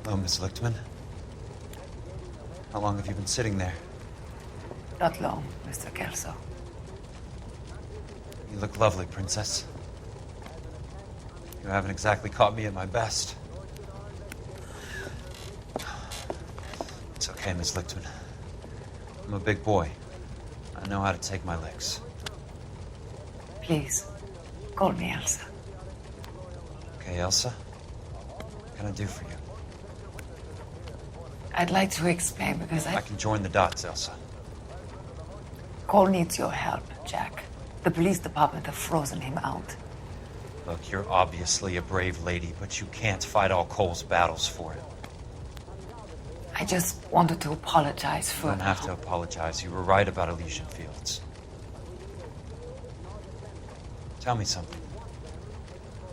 Hello, Miss Lichtman. How long have you been sitting there? Not long, Mr. Kelso. You look lovely, Princess. You haven't exactly caught me at my best. It's okay, Miss Lichtman. I'm a big boy. I know how to take my licks. Please, call me Elsa. Okay, Elsa? What can I do for you? I'd like to explain because I can join the dots, Elsa. Cole needs your help, Jack. The police department have frozen him out. Look, you're obviously a brave lady, but you can't fight all Cole's battles for him. I just wanted to apologize for... You don't have to apologize. You were right about Elysian Fields. Tell me something.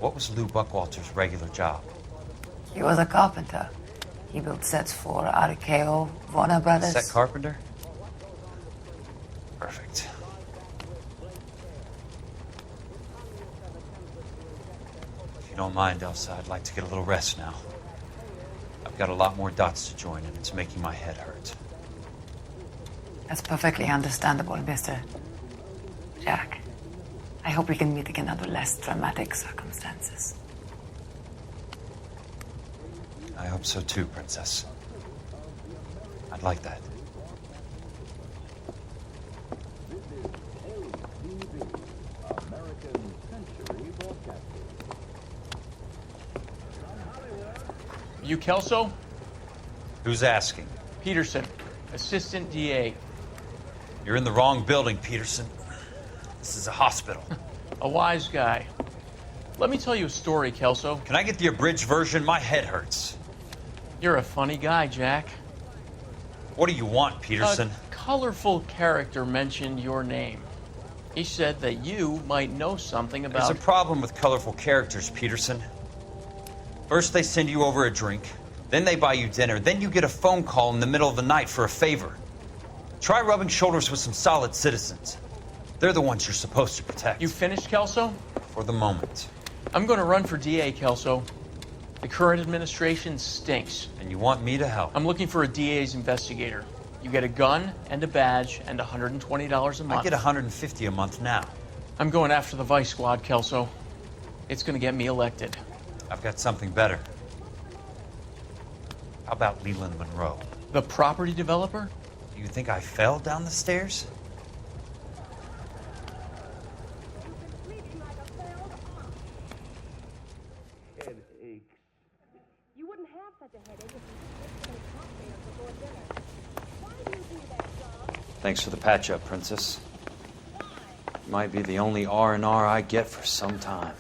What was Lou Buckwalter's regular job? He was a carpenter. He built sets for RKO, Warner Brothers. Set carpenter? Perfect. If you don't mind, Elsa, I'd like to get a little rest now. I've got a lot more dots to join, and it's making my head hurt. That's perfectly understandable, Mr. Jack. I hope we can meet again under less dramatic circumstances. I hope so too, Princess. I'd like that. You Kelso? Who's asking? Peterson, Assistant DA. You're in the wrong building, Peterson. This is a hospital. A wise guy. Let me tell you a story, Kelso. Can I get the abridged version? My head hurts. You're a funny guy, Jack. What do you want, Peterson? A colorful character mentioned your name. He said that you might know something about... There's a problem with colorful characters, Peterson. First they send you over a drink, then they buy you dinner, then you get a phone call in the middle of the night for a favor. Try rubbing shoulders with some solid citizens. They're the ones you're supposed to protect. You finished, Kelso? For the moment. I'm going to run for DA, Kelso. The current administration stinks. And you want me to help? I'm looking for a DA's investigator. You get a gun and a badge and $120 a month. I get $150 a month now. I'm going after the Vice Squad, Kelso. It's going to get me elected. I've got something better. How about Leland Monroe? The property developer? Do you think I fell down the stairs? You wouldn't have such a headache if you took cocktails before dinner. Why do you do that, John? Thanks for the patch-up, Princess. Might be the only R&R I get for some time.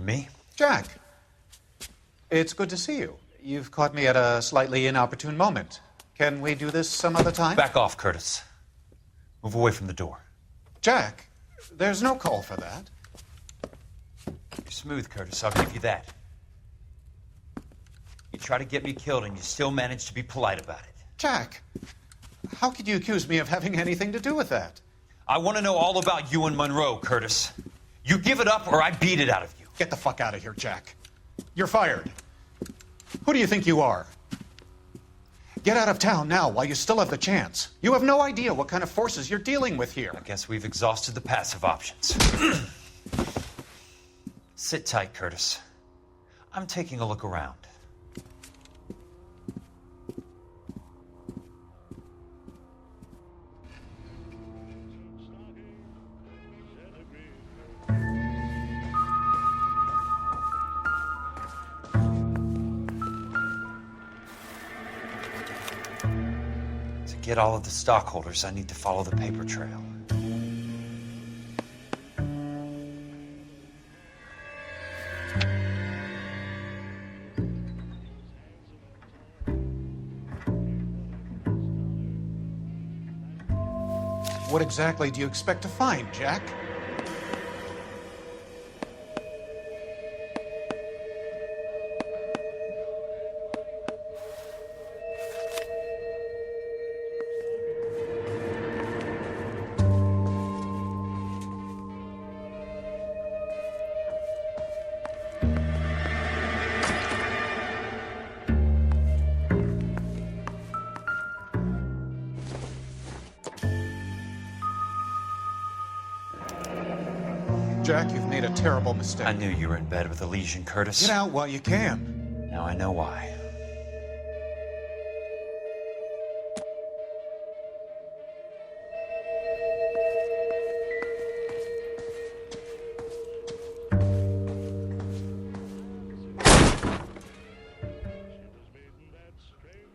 me? Jack, it's good to see you. You've caught me at a slightly inopportune moment. Can we do this some other time? Back off, Curtis. Move away from the door. Jack, there's no call for that. You're smooth, Curtis. I'll give you that. You try to get me killed and you still manage to be polite about it. Jack, how could you accuse me of having anything to do with that? I want to know all about you and Monroe, Curtis. You give it up or I beat it out of you. Get the fuck out of here, Jack. You're fired. Who do you think you are? Get out of town now while you still have the chance. You have no idea what kind of forces you're dealing with here. I guess we've exhausted the passive options. Sit tight, Curtis. I'm taking a look around. To get all of the stockholders, I need to follow the paper trail. What exactly do you expect to find, Jack? Jack, you've made a terrible mistake. I knew you were in bed with a lesion, Curtis. Get out while you can. Now I know why.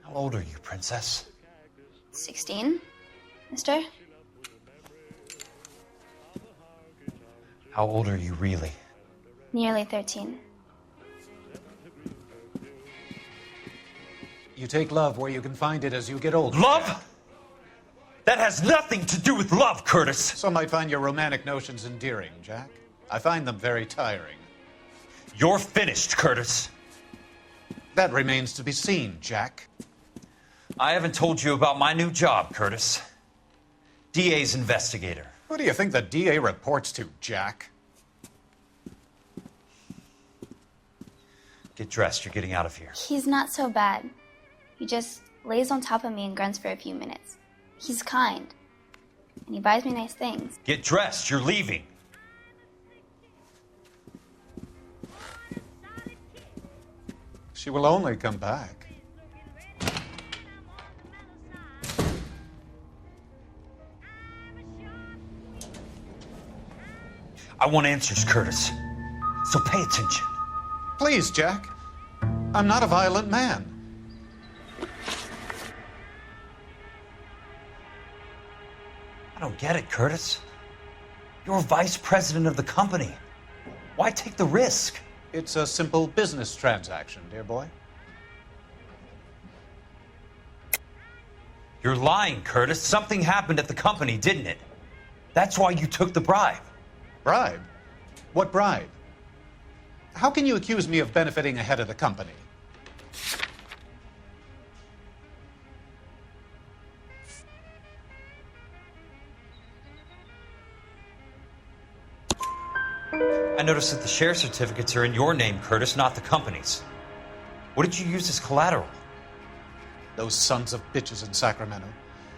How old are you, Princess? 16, mister? How old are you really? Nearly 13. You take love where you can find it as you get older. Love? That has nothing to do with love, Curtis. Some might find your romantic notions endearing, Jack. I find them very tiring. You're finished, Curtis. That remains to be seen, Jack. I haven't told you about my new job, Curtis. DA's investigator. Who do you think the DA reports to, Jack? Get dressed. You're getting out of here. He's not so bad. He just lays on top of me and grunts for a few minutes. He's kind. And he buys me nice things. Get dressed. You're leaving. She will only come back. I want answers, Curtis. So pay attention. Please, Jack. I'm not a violent man. I don't get it, Curtis. You're vice president of the company. Why take the risk? It's a simple business transaction, dear boy. You're lying, Curtis. Something happened at the company, didn't it? That's why you took the bribe. Bribe? What bribe? How can you accuse me of benefiting ahead of the company? I noticed that the share certificates are in your name, Curtis, not the company's. What did you use as collateral? Those sons of bitches in Sacramento.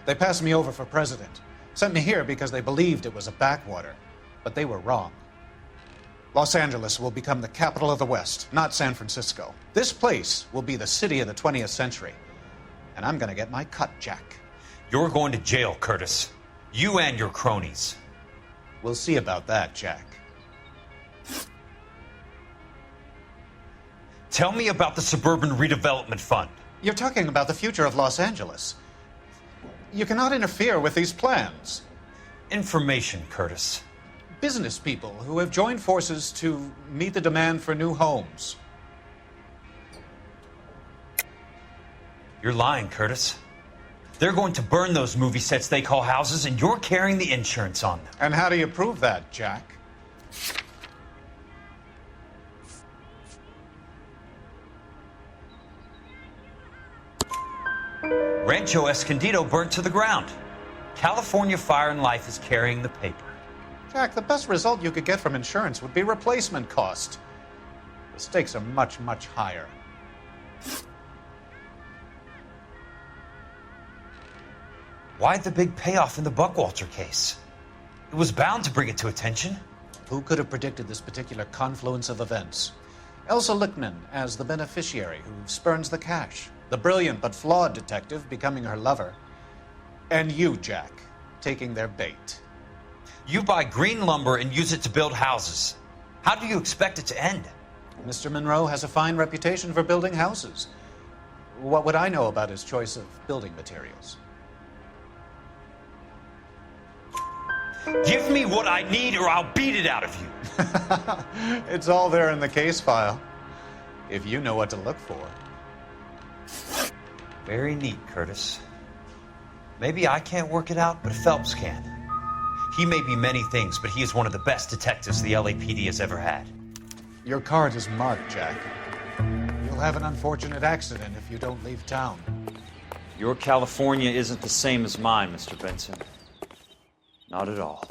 They passed me over for president. Sent me here because they believed it was a backwater. But they were wrong. Los Angeles will become the capital of the West, not San Francisco. This place will be the city of the 20th century. And I'm gonna get my cut, Jack. You're going to jail, Curtis. You and your cronies. We'll see about that, Jack. Tell me about the Suburban Redevelopment Fund. You're talking about the future of Los Angeles. You cannot interfere with these plans. Information, Curtis. business people who have joined forces to meet the demand for new homes. You're lying, Curtis. They're going to burn those movie sets they call houses, and you're carrying the insurance on them. And how do you prove that, Jack? Rancho Escondido burnt to the ground. California Fire and Life is carrying the paper. Jack, the best result you could get from insurance would be replacement cost. The stakes are much, much higher. Why the big payoff in the Buckwalter case? It was bound to bring it to attention. Who could have predicted this particular confluence of events? Elsa Lichtman as the beneficiary who spurns the cash, the brilliant but flawed detective becoming her lover, and you, Jack, taking their bait. You buy green lumber and use it to build houses. How do you expect it to end? Mr. Monroe has a fine reputation for building houses. What would I know about his choice of building materials? Give me what I need or I'll beat it out of you. It's all there in the case file, if you know what to look for. Very neat, Curtis. Maybe I can't work it out, but Phelps can. He may be many things, but he is one of the best detectives the LAPD has ever had. Your card is marked, Jack. You'll have an unfortunate accident if you don't leave town. Your California isn't the same as mine, Mr. Benson. Not at all.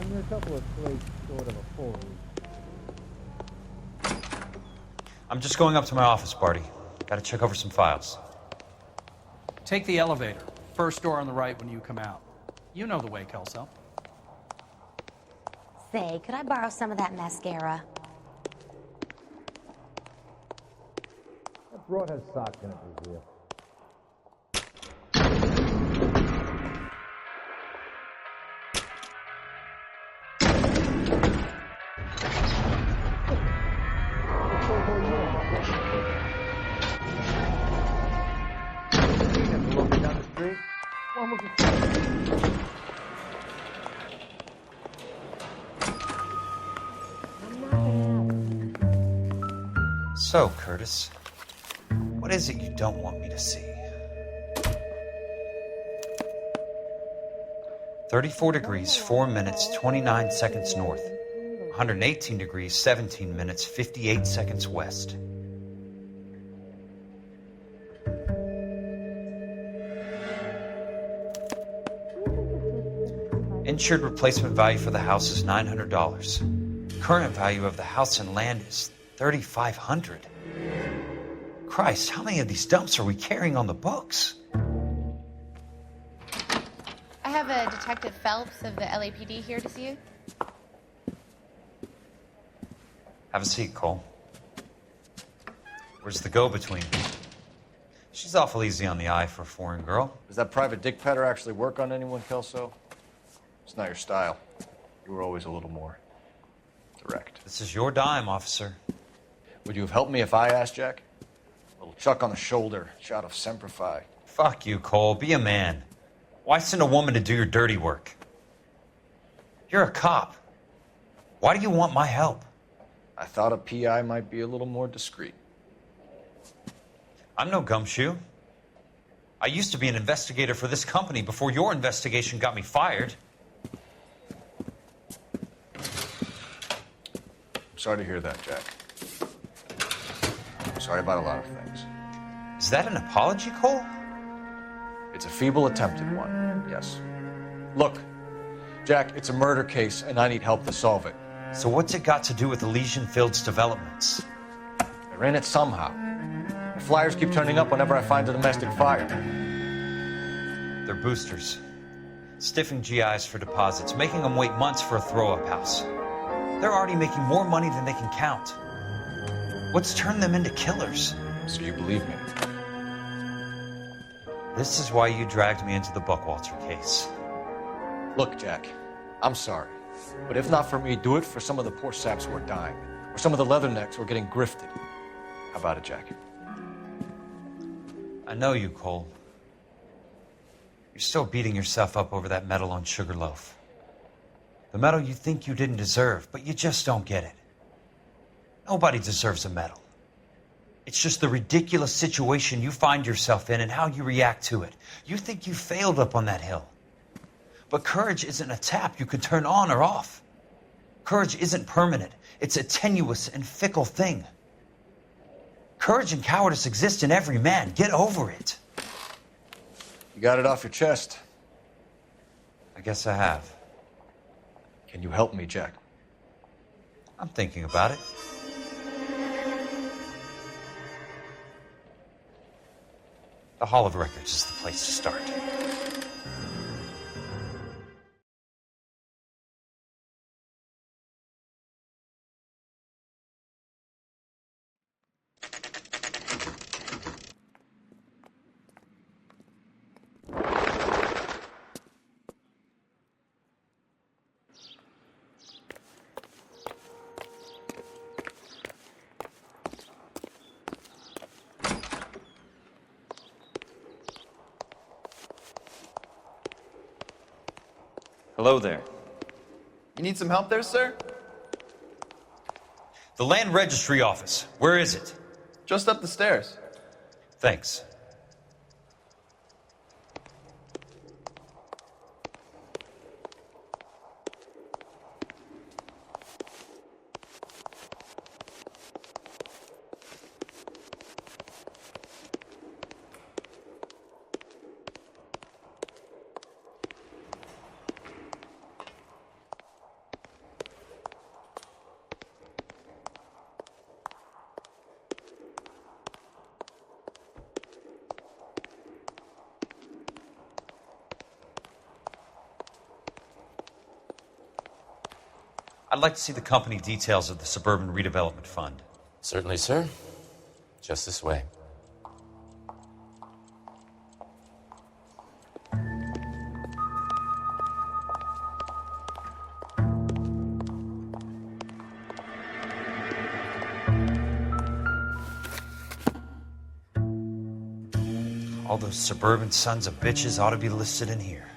You're a couple of plates short of a full read. I'm just going up to my office, Barty. Gotta check over some files. Take the elevator. First door on the right when you come out. You know the way, Kelso. Say, could I borrow some of that mascara? That broadhead sock gonna be here. So, Curtis, what is it you don't want me to see? 34 degrees, 4 minutes, 29 seconds north. 118 degrees, 17 minutes, 58 seconds west. Insured replacement value for the house is $900. Current value of the house and land is $3,500. Christ, how many of these dumps are we carrying on the books? I have a Detective Phelps of the LAPD here to see you. Have a seat, Cole. Where's the go-between? She's awful easy on the eye for a foreign girl. Does that private dick petter actually work on anyone, Kelso? It's not your style. You were always a little more direct. This is your dime, officer. Would you have helped me if I asked, Jack? A little chuck on the shoulder, shot of Semper Fi. Fuck you, Cole. Be a man. Why send a woman to do your dirty work? You're a cop. Why do you want my help? I thought a PI might be a little more discreet. I'm no gumshoe. I used to be an investigator for this company before your investigation got me fired. Sorry to hear that, Jack. sorry about a lot of things. Is that an apology, Cole? It's a feeble attempt at one, yes. Look, Jack, it's a murder case, and I need help to solve it. So what's it got to do with Elysian Field's developments? They're in it somehow. The flyers keep turning up whenever I find a domestic fire. They're boosters. Stiffing GIs for deposits, making them wait months for a throw-up house. They're already making more money than they can count. What's turned them into killers? So you believe me? This is why you dragged me into the Buckwalter case. Look, Jack, I'm sorry. But if not for me, do it for some of the poor saps who are dying. Or some of the leathernecks who are getting grifted. How about it, Jack? I know you, Cole. You're still beating yourself up over that medal on Sugarloaf. The medal you think you didn't deserve, but you just don't get it. Nobody deserves a medal. It's just the ridiculous situation you find yourself in and how you react to it. You think you failed up on that hill. But courage isn't a tap you can turn on or off. Courage isn't permanent. It's a tenuous and fickle thing. Courage and cowardice exist in every man. Get over it. You got it off your chest. I guess I have. Can you help me, Jack? I'm thinking about it. The Hall of Records is the place to start. Hello there. You need some help there, sir? The Land Registry Office. Where is it? Just up the stairs. Thanks. I'd like to see the company details of the Suburban Redevelopment Fund. Certainly, sir. Just this way. All those suburban sons of bitches ought to be listed in here.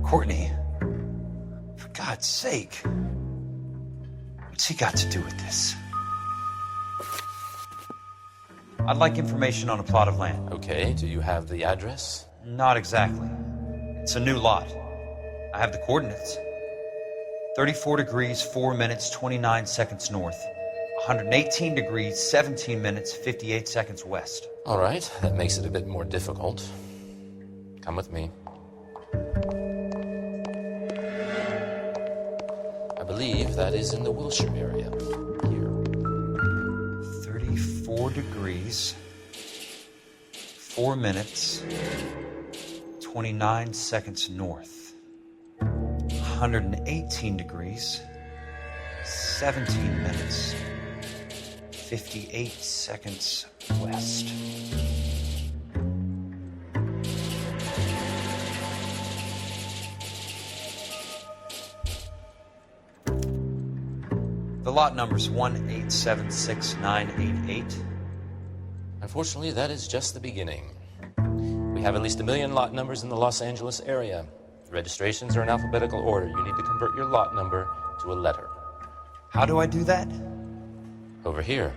Courtney, for God's sake, what's he got to do with this? I'd like information on a plot of land. Okay, do you have the address? Not exactly. It's a new lot. I have the coordinates. 34 degrees, 4 minutes, 29 seconds north. 118 degrees, 17 minutes, 58 seconds west. All right, that makes it a bit more difficult. Come with me. I believe that is in the Wilshire area. Here. 34 degrees, 4 minutes, 29 seconds north. 118 degrees, 17 minutes, 58 seconds west. lot numbers 1876988? Unfortunately, that is just the beginning. We have at least 1 million lot numbers in the Los Angeles area. The registrations are in alphabetical order. You need to convert your lot number to a letter. How do I do that? Over here,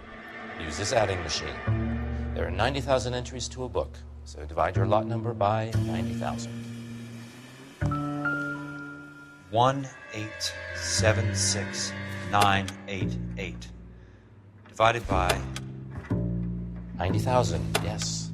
use this adding machine. There are 90,000 entries to a book, so divide your lot number by 90,000. 1876988 divided by 90,000, yes.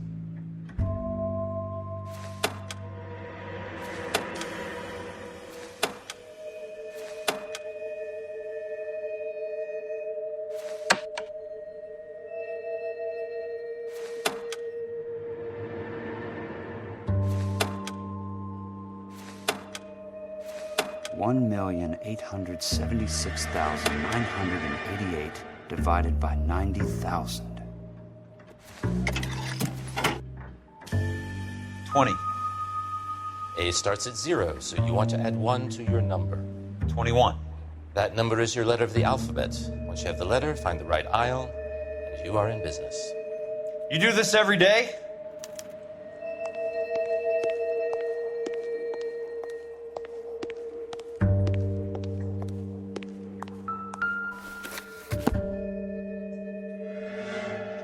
$1,876,988 divided by 90,000. 20. A starts at 0, so you want to add 1 to your number. 21. That number is your letter of the alphabet. Once you have the letter, find the right aisle, and you are in business. You do this every day?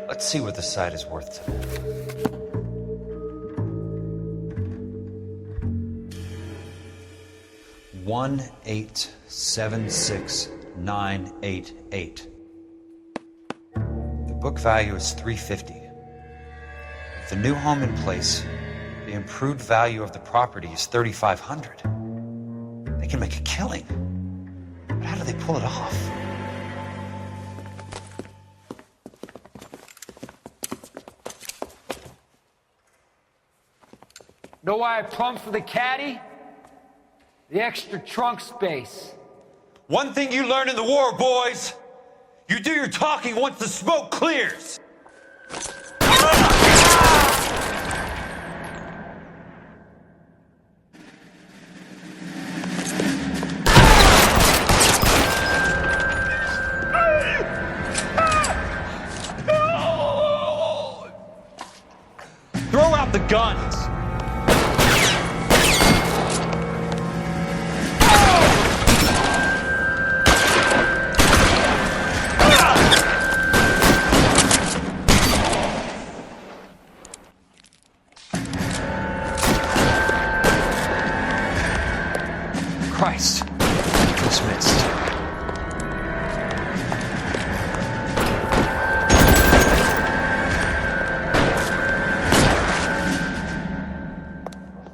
Let's see what the site is worth today. $1,876,988. The book value is $350. With the new home in place, the improved value of the property is $3,500. They can make a killing. But how do they pull it off? Know why I plumbed for the caddy? The extra trunk space. One thing you learn in the war, boys. You do your talking once the smoke clears. Throw out the guns. Christ. Dismissed.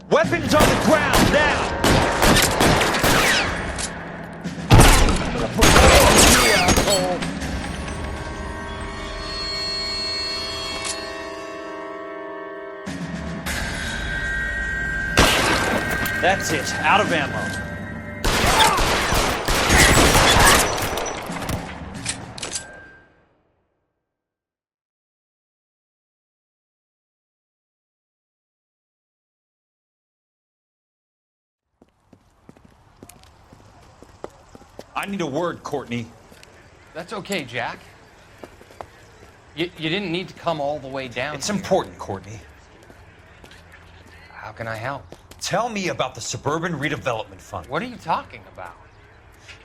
Weapons on the ground now! That's it. Out of ammo. I need a word, Courtney. That's okay, Jack. You didn't need to come all the way down. It's important, Courtney. How can I help? Tell me about the Suburban Redevelopment Fund. What are you talking about?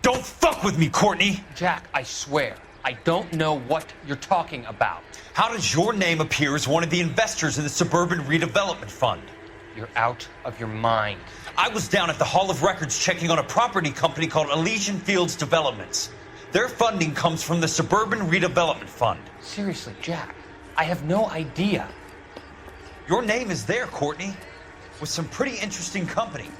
Don't fuck with me, Courtney! Jack, I swear, I don't know what you're talking about. How does your name appear as one of the investors in the Suburban Redevelopment Fund? You're out of your mind. I was down at the Hall of Records checking on a property company called Elysian Fields Developments. Their funding comes from the Suburban Redevelopment Fund. Seriously, Jack, I have no idea. Your name is there, Courtney, with some pretty interesting company.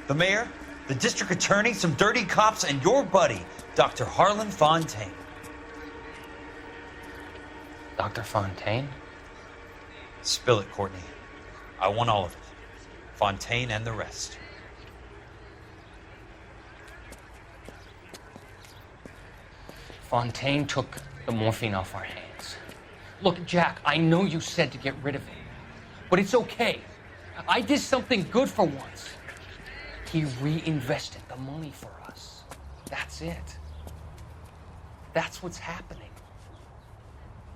The mayor, the district attorney, some dirty cops, and your buddy, Dr. Harlan Fontaine. Dr. Fontaine? Spill it, Courtney. I want all of it. Fontaine and the rest. Fontaine took the morphine off our hands. Look, Jack, I know you said to get rid of it, but it's okay. I did something good for once. He reinvested the money for us. That's it. That's what's happening.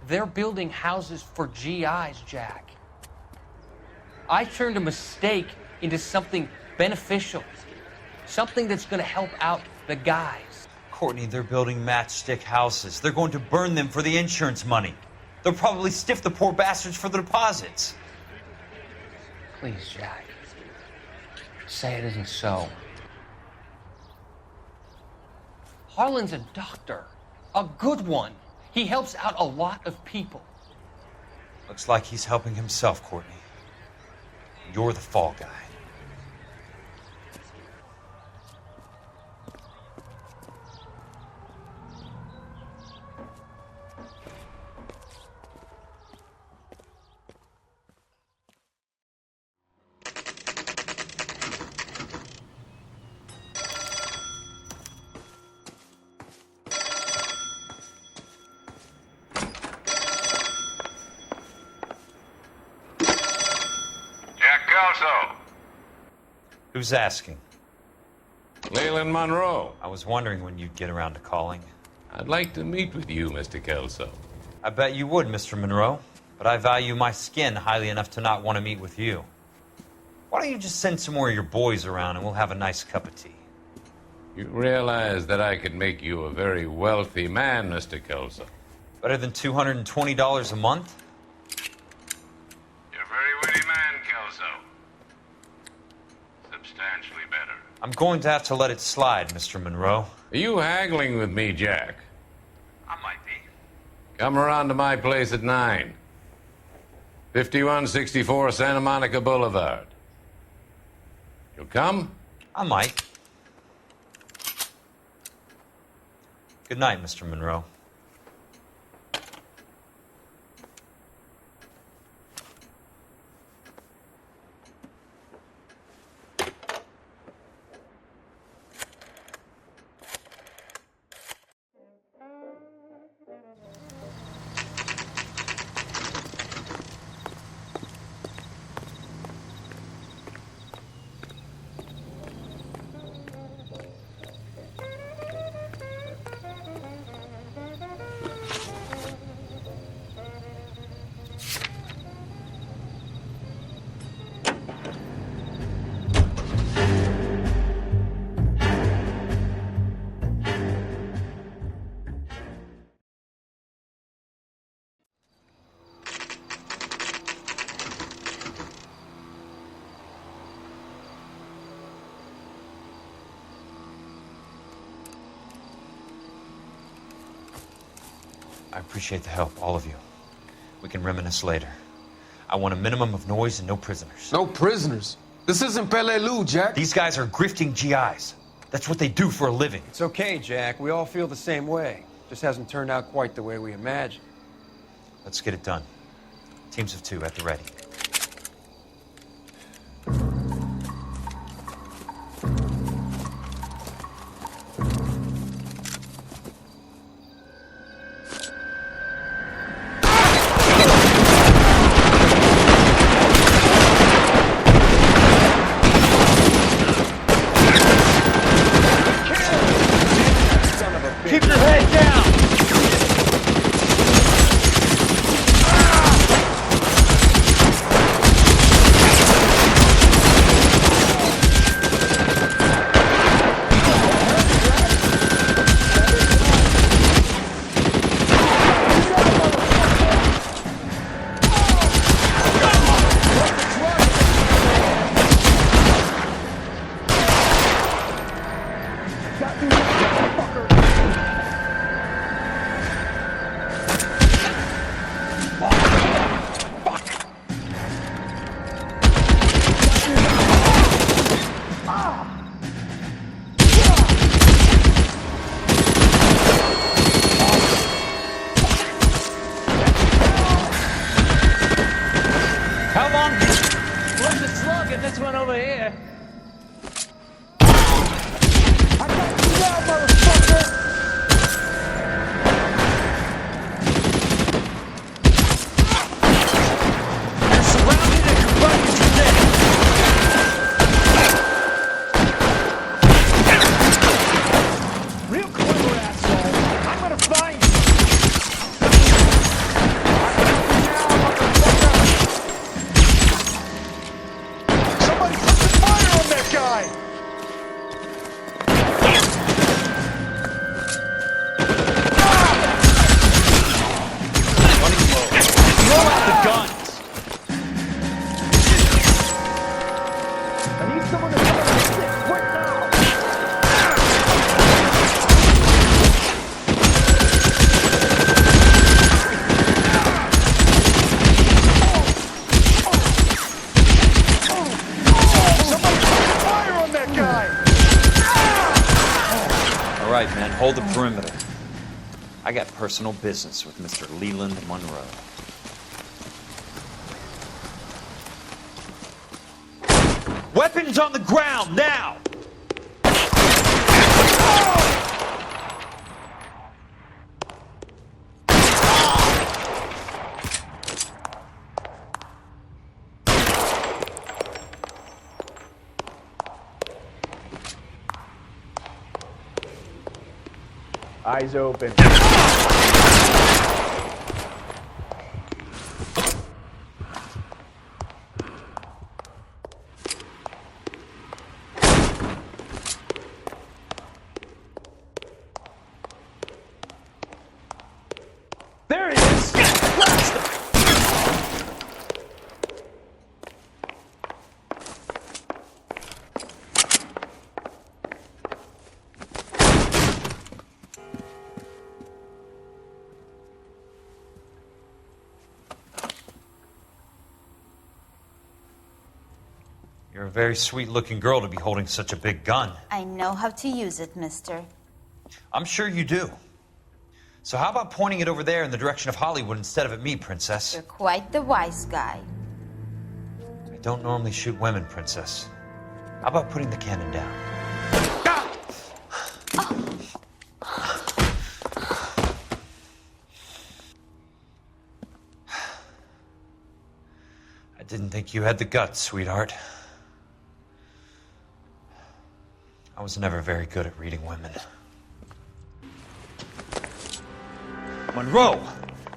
They're building houses for GIs, Jack. I turned a mistake into something beneficial, something that's going to help out the guys. Courtney, they're building matchstick houses. They're going to burn them for the insurance money. They'll probably stiff the poor bastards for the deposits. Please, Jack. Say it isn't so. Harlan's a doctor. A good one. He helps out a lot of people. Looks like he's helping himself, Courtney. You're the fall guy. Who's asking? Leland Monroe. I was wondering when you'd get around to calling. I'd like to meet with you, Mr. Kelso. I bet you would, Mr. Monroe, but I value my skin highly enough to not want to meet with you. Why don't you just send some more of your boys around and we'll have a nice cup of tea? You realize that I could make you a very wealthy man, Mr. Kelso. Better than $220 a month? You're a very witty man, Kelso. Substantially better. I'm going to have to let it slide, Mr. Monroe. Are you haggling with me, Jack? I might be. Come around to my place at 9. 5164 Santa Monica Boulevard. You'll come? I might. Good night, Mr. Monroe. I appreciate the help, all of you. We can reminisce later. I want a minimum of noise and no prisoners. No prisoners? This isn't Pelelu, Jack. These guys are grifting GIs. That's what they do for a living. It's okay, Jack. We all feel the same way. Just hasn't turned out quite the way we imagined. Let's get it done. Teams of 2 at the ready. Keep your head down! This one over here. Real clever asshole. I'm gonna find hold the perimeter. I got personal business with Mr. Leland Monroe. Weapons on the ground, now! Eyes open. There he is! You're a very sweet-looking girl to be holding such a big gun. I know how to use it, mister. I'm sure you do. So how about pointing it over there in the direction of Hollywood instead of at me, Princess? You're quite the wise guy. I don't normally shoot women, Princess. How about putting the cannon down? I didn't think you had the guts, sweetheart. I was never very good at reading women. Monroe!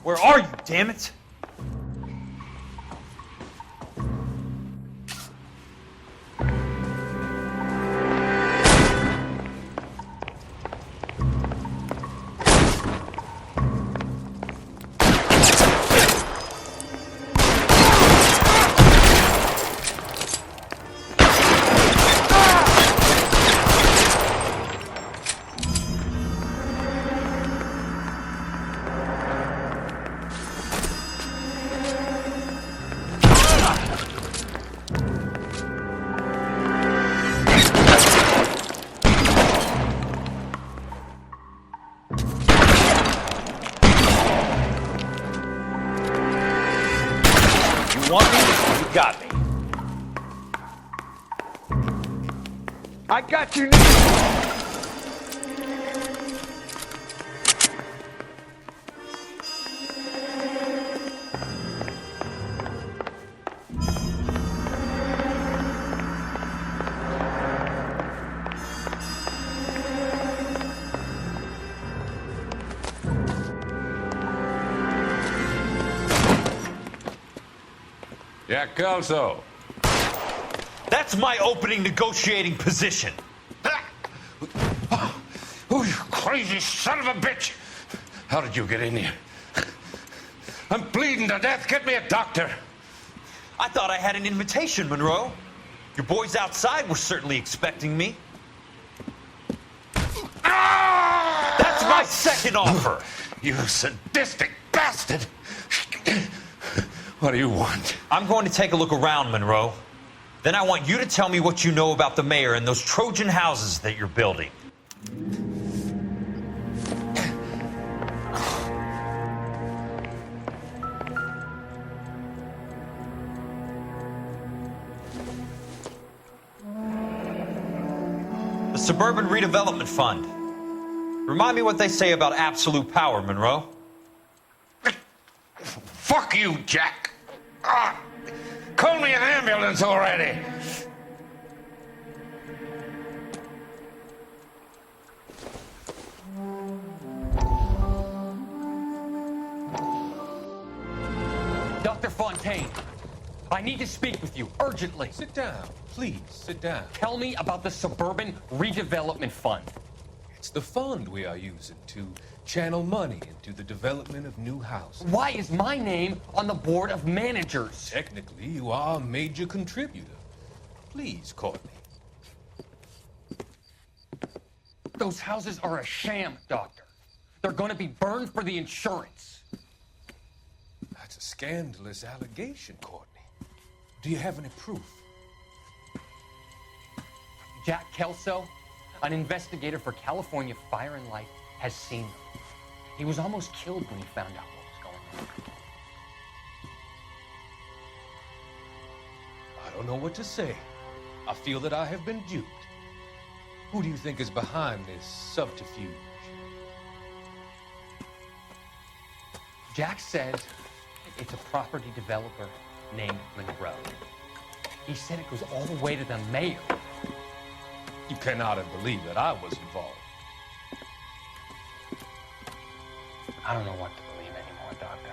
Where are you, damn it? Want me? You got me. I got you. Jack Kelso. That's my opening negotiating position. Oh, you crazy son of a bitch! How did you get in here? I'm bleeding to death. Get me a doctor. I thought I had an invitation, Monroe. Your boys outside were certainly expecting me. That's my second offer. You sadistic bastard! What do you want? I'm going to take a look around, Monroe. Then I want you to tell me what you know about the mayor and those Trojan houses that you're building. The Suburban Redevelopment Fund. Remind me what they say about absolute power, Monroe. Fuck you, Jack. Call me an ambulance already. Dr. Fontaine, I need to speak with you urgently. Sit down. Please, sit down. Tell me about the Suburban Redevelopment Fund. It's the fund we are using to channel money into the development of new houses. Why is my name on the board of managers? Technically, you are a major contributor. Please, Courtney. Those houses are a sham, Doctor. They're going to be burned for the insurance. That's a scandalous allegation, Courtney. Do you have any proof? Jack Kelso, An investigator for California Fire and Life has seen them. He was almost killed when he found out what was going on. I don't know what to say. I feel that I have been duped. Who do you think is behind this subterfuge? Jack says it's a property developer named Monroe. He said it goes all the way to the mayor. You cannot believe that I was involved. I don't know what to believe anymore, Doctor.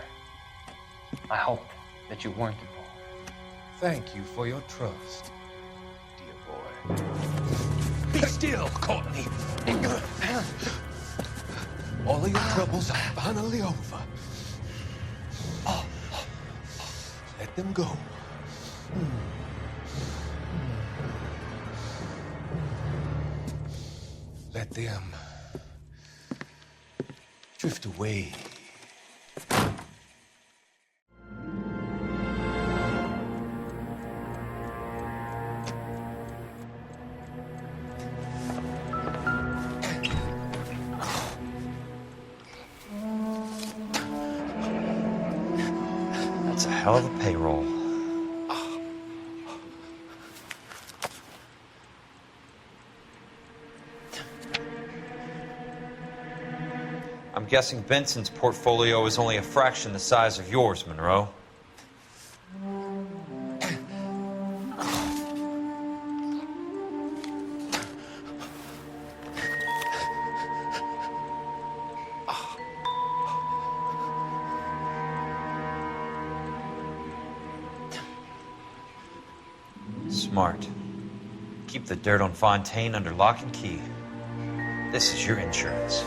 I hope that you weren't involved. Thank you for your trust, dear boy. Be still, Courtney. All of your troubles are finally over. Let them go. Let them drift away. That's a hell of a payroll. I'm guessing Benson's portfolio is only a fraction the size of yours, Monroe. Smart. Keep the dirt on Fontaine under lock and key. This is your insurance.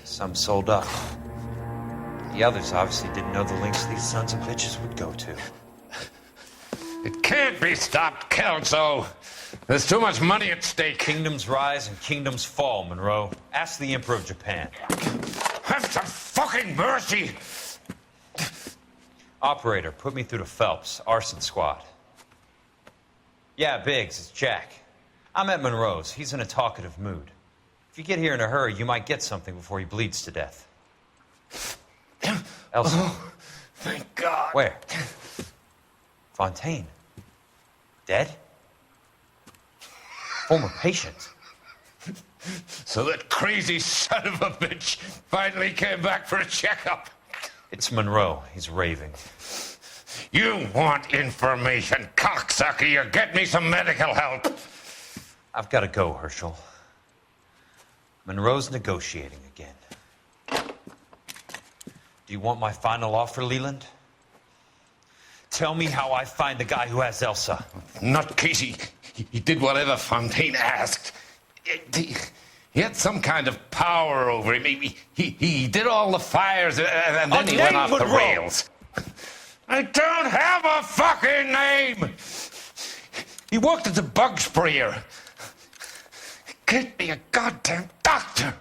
Some sold up. The others obviously didn't know the lengths these sons of bitches would go to. It can't be stopped, Kelso. There's too much money at stake. Kingdoms rise and kingdoms fall, Monroe. Ask the Emperor of Japan. Have some fucking mercy! Operator, put me through to Phelps, arson squad. Yeah, Biggs, it's Jack. I'm at Monroe's. He's in a talkative mood. If you get here in a hurry, you might get something before he bleeds to death. Elsa. Oh, thank God. Where? Fontaine. Dead? Former patient. So that crazy son of a bitch finally came back for a checkup. It's Monroe. He's raving. You want information, cocksucker. You get me some medical help. I've got to go, Herschel. Monroe's negotiating again. Do you want my final offer, Leland? Tell me how I find the guy who has Elsa. Not Casey. He did whatever Fontaine asked. He had some kind of power over him. He did all the fires, and then he went off the rails. I don't have a fucking name! He worked as a bug sprayer. Get me a goddamn doctor!